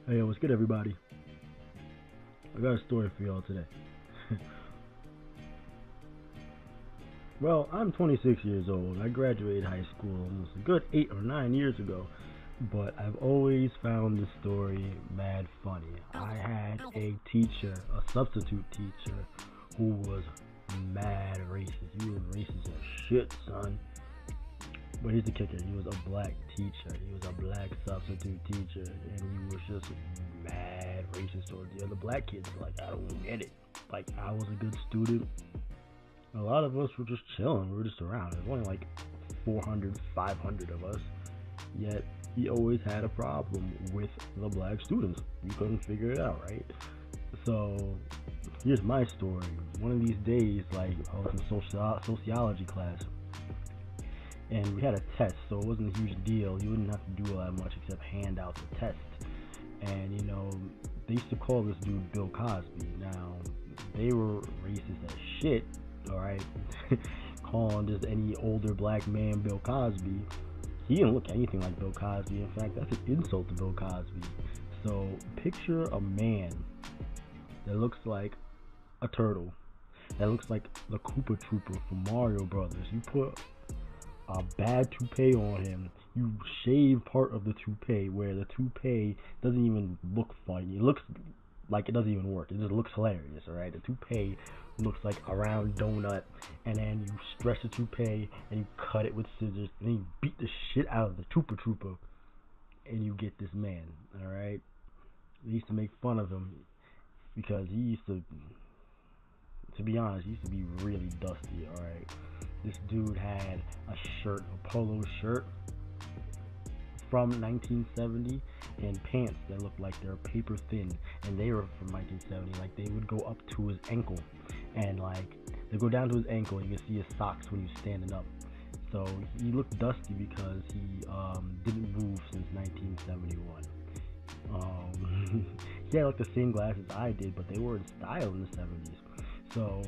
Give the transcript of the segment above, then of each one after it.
Hey, what's good, everybody? I got a story for y'all today. Well, I'm 26 years old. I graduated high school almost a good 8 or 9 years ago, but I've always found this story mad funny. I had a teacher, a substitute teacher, who was mad racist. He was racist as shit, son. But here's the kicker: he was a black teacher. He was a black substitute teacher, and he was just mad racist towards the other black kids. Like, I don't get it. Like, I was a good student. A lot of us were just chilling. We were just around. There's only like 400, 500 of us. Yet he always had a problem with the black students. We couldn't figure it out, right? So here's my story. One of these days, like, I was in sociology class, and we had a test, so it wasn't a huge deal. You wouldn't have to do all that much except hand out the test. And they used to call this dude Bill Cosby. Now, they were racist as shit, alright? Calling just any older black man Bill Cosby. He didn't look anything like Bill Cosby. In fact, that's an insult to Bill Cosby. So, picture a man that looks like a turtle, that looks like the Koopa Trooper from Mario Brothers. You put a bad toupee on him, you shave part of the toupee where the toupee doesn't even look funny. It looks like it doesn't even work. It just looks hilarious, alright? The toupee looks like a round donut, and then you stretch the toupee and you cut it with scissors, and then you beat the shit out of the Trooper, and you get this man, alright? They used to make fun of him because he used to be honest, he used to be really dusty, alright? This dude had a shirt, a polo shirt from 1970, and pants that looked like they were paper thin, and they were from 1970. Like, they would go up to his ankle, and like they go down to his ankle, and you can see his socks when he's standing up. So he looked dusty because he didn't move since 1971. He had like the same glasses I did, but they were in style in the 70s. So,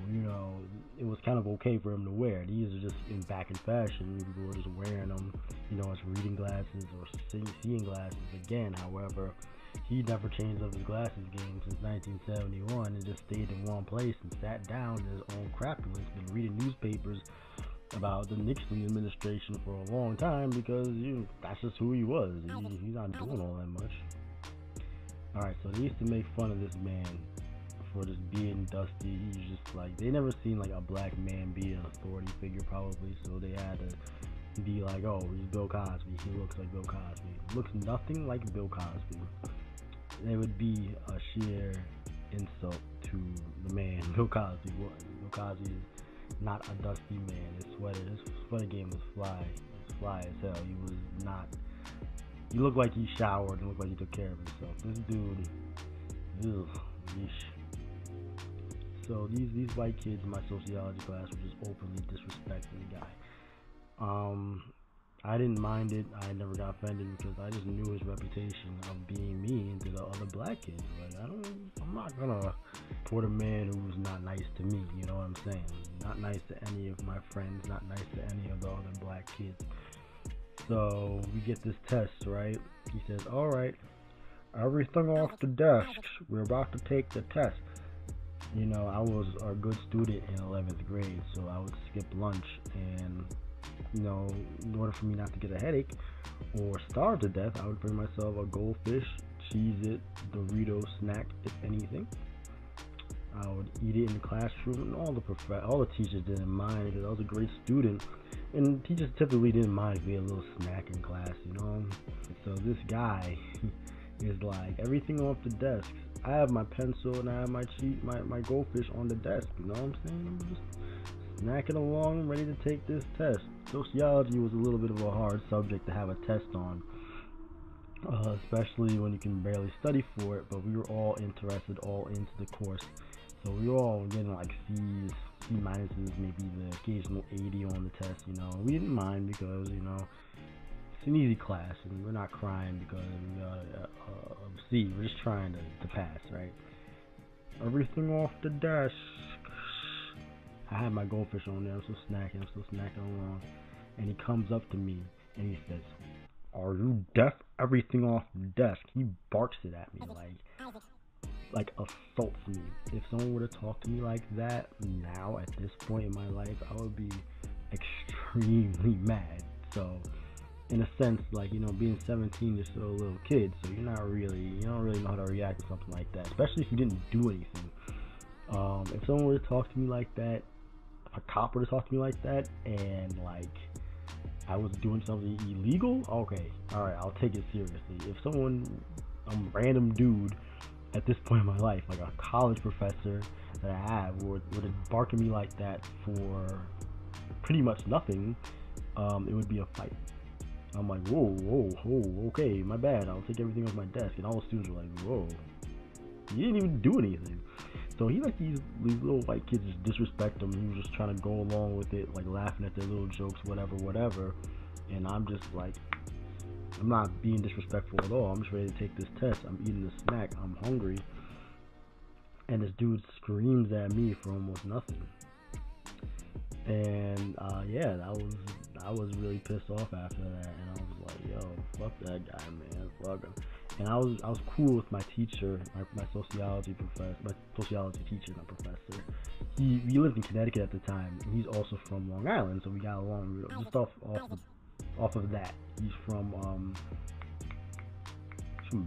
it was kind of okay for him to wear. These are just back in fashion. People were just wearing them, as reading glasses or seeing glasses again. However, he never changed up his glasses game since 1971 and just stayed in one place and sat down in his own crapulence, been reading newspapers about the Nixon administration for a long time because that's just who he was. He's not doing all that much. Alright, so they used to make fun of this man for just being dusty. He's just like, they never seen like a black man be an authority figure probably, so they had to be like, oh, he's Bill Cosby, he looks like Bill Cosby. Looks nothing like Bill Cosby. It would be a sheer insult to the man Bill Cosby was. Bill Cosby is not a dusty man. His sweater game was fly as hell. He looked like he showered and looked like he took care of himself. This dude, yeesh. So these white kids in my sociology class were just openly disrespecting the guy. I didn't mind it. I never got offended because I just knew his reputation of being mean to the other black kids. Like, I'm not gonna support a man who's not nice to me. You know what I'm saying? Not nice to any of my friends. Not nice to any of the other black kids. So we get this test, right? He says, "All right, everything off the desks. We're about to take the test." I was a good student in 11th grade, so I would skip lunch, and in order for me not to get a headache or starve to death, I would bring myself a goldfish, Cheez-It, Dorito snack, if anything. I would eat it in the classroom, and all the teachers didn't mind because I was a great student, and teachers typically didn't mind if we had a little snack in class, So this guy is like, everything off the desk. I have my pencil and I have my goldfish on the desk. You know what I'm saying? I'm just snacking along, ready to take this test. Sociology was a little bit of a hard subject to have a test on, especially when you can barely study for it. But we were all interested, all into the course, so we were all getting like C's, C minuses, maybe the occasional 80 on the test. We didn't mind because it's an easy class, and we're not crying because we got a C. We're just trying to pass, right? Everything off the desk. I had my goldfish on there. I'm still snacking along. And he comes up to me and he says, "Are you deaf everything off the desk. He barks it at me like assaults me. If someone were to talk to me like that now at this point in my life, I would be extremely mad. So in a sense, like, being 17, you're still a little kid, so you don't really know how to react to something like that, especially if you didn't do anything. If someone were to talk to me like that, if a cop were to talk to me like that, and like I was doing something illegal, okay, all right, I'll take it seriously. If a random dude at this point in my life, like a college professor that I have, would bark at me like that for pretty much nothing, it would be a fight. I'm like, whoa, okay, my bad. I'll take everything off my desk. And all the students were like, whoa, you didn't even do anything. So he let these little white kids just disrespect him. He was just trying to go along with it, like laughing at their little jokes, whatever. And I'm just like, I'm not being disrespectful at all. I'm just ready to take this test. I'm eating this snack. I'm hungry. And this dude screams at me for almost nothing. And yeah, I was really pissed off after that, and I was like, yo, fuck that guy, man, fuck him. And I was cool with my teacher, my sociology teacher, not professor. He lived in Connecticut at the time, and he's also from Long Island, so we got along just off of that. He's from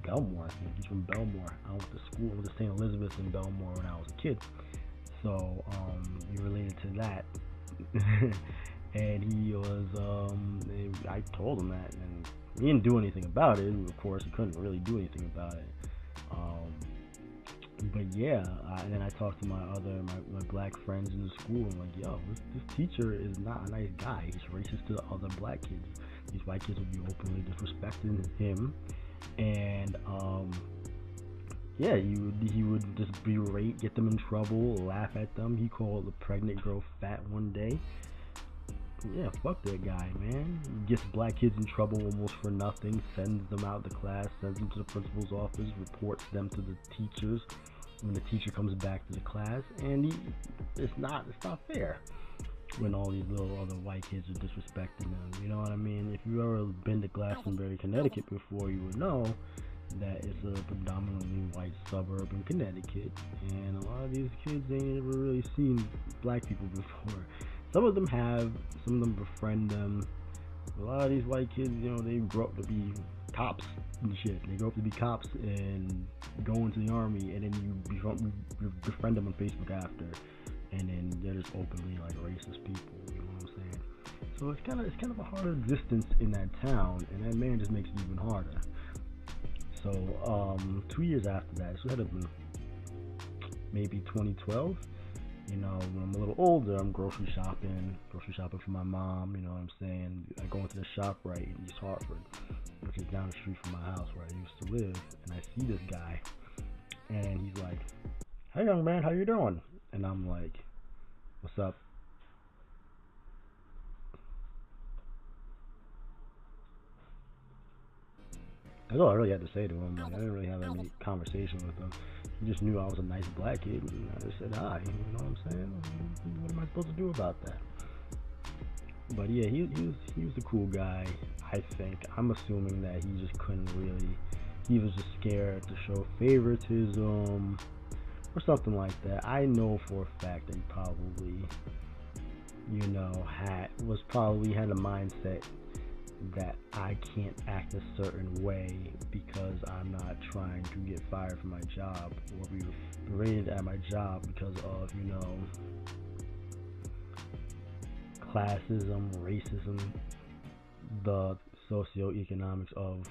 Belmore, I think. He's from Belmore. I went to school with St. Elizabeth's in Belmore when I was a kid, so we related to that. And he was, I told him that, and he didn't do anything about it. Of course, he couldn't really do anything about it. But yeah, and then I talked to my black friends in the school, and like, yo, this teacher is not a nice guy. He's racist to the other black kids. These white kids would be openly disrespecting him, and yeah, he would just berate, get them in trouble, laugh at them. He called the pregnant girl fat one day. Yeah, fuck that guy, man. He gets black kids in trouble almost for nothing, sends them out of the class, sends them to the principal's office, reports them to the teachers when the teacher comes back to the class, and it's not fair when all these little other white kids are disrespecting them. You know what I mean? If you've ever been to Glastonbury, Connecticut before, you would know that it's a predominantly white suburb in Connecticut, and a lot of these kids ain't ever really seen black people before. Some of them have, some of them befriend them. A lot of these white kids, they grow up to be cops and shit. They grow up to be cops and go into the army, and then you befriend them on Facebook after, and then they're just openly like racist people. You know what I'm saying? So it's kind of a hard existence in that town, and that man just makes it even harder. So 2 years after that, so that had been maybe 2012. When I'm a little older, I'm grocery shopping for my mom. You know what I'm saying? I go into the shop right in East Hartford, which is down the street from my house where I used to live, and I see this guy, and he's like, "Hey, young man, how you doing?" And I'm like, "What's up?" That's all I really had to say to him. Like, I didn't really have any conversation with him. He just knew I was a nice black kid, and I just said hi. You know what I'm saying? What am I supposed to do about that? But yeah, he was a cool guy, I think. I'm assuming that he just couldn't really. He was just scared to show favoritism or something like that. I know for a fact that he probably, had a mindset that I can't act a certain way because I'm not trying to get fired from my job or be berated at my job because of, classism, racism, the socioeconomics of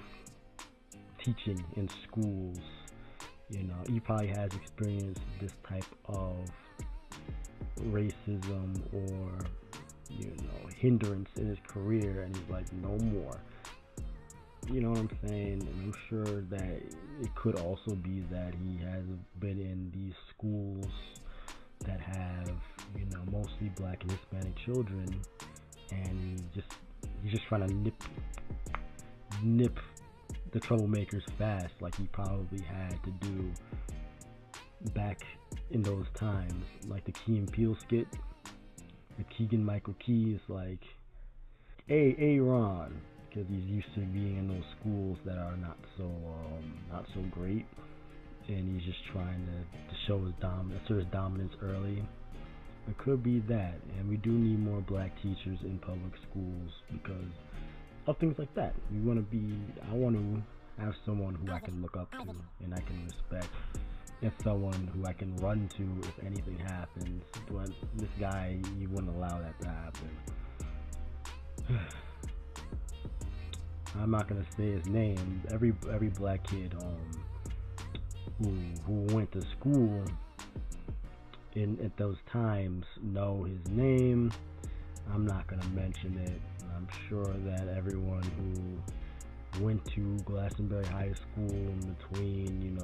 teaching in schools. He probably has experienced this type of racism or hindrance in his career, and he's like, no more. You know what I'm saying? And I'm sure that it could also be that he has been in these schools that have, mostly black and Hispanic children, and he's just trying to nip the troublemakers fast, like he probably had to do back in those times, like the Key and Peele skit. The Keegan Michael Key is like, hey, Ron, because he's used to being in those schools that are so great, and he's just trying to show his dominance early. It could be that, and we do need more black teachers in public schools because of things like that. I want to have someone who I can look up to and I can respect, and someone who I can run to if anything happens. But this guy, you wouldn't allow that to happen. I'm not gonna say his name. Every black kid who went to school at those times know his name. I'm not gonna mention it. I'm sure that everyone who went to Glastonbury High School in between,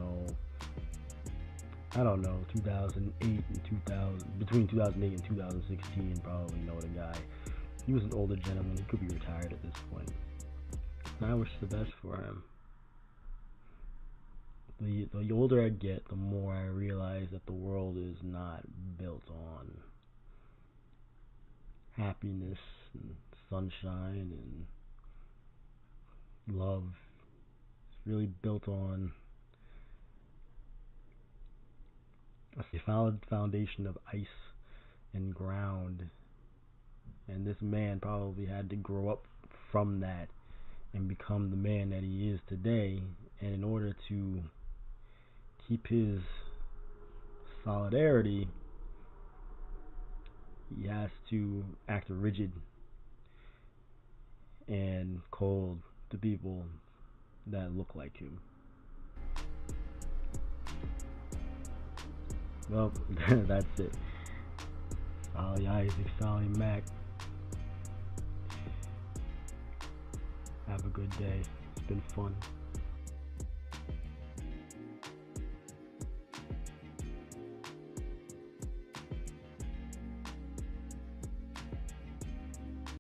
I don't know, 2008 and between 2008 and 2016 probably know the guy. He was an older gentleman. He could be retired at this point. And I wish the best for him. The older I get, the more I realize that the world is not built on happiness and sunshine and love. It's really built on a solid foundation of ice and ground. And this man probably had to grow up from that and become the man that he is today. And in order to keep his solidarity, he has to act rigid and cold to people that look like him. Well, that's it. Sally Isaac, Sally Mac. Have a good day. It's been fun.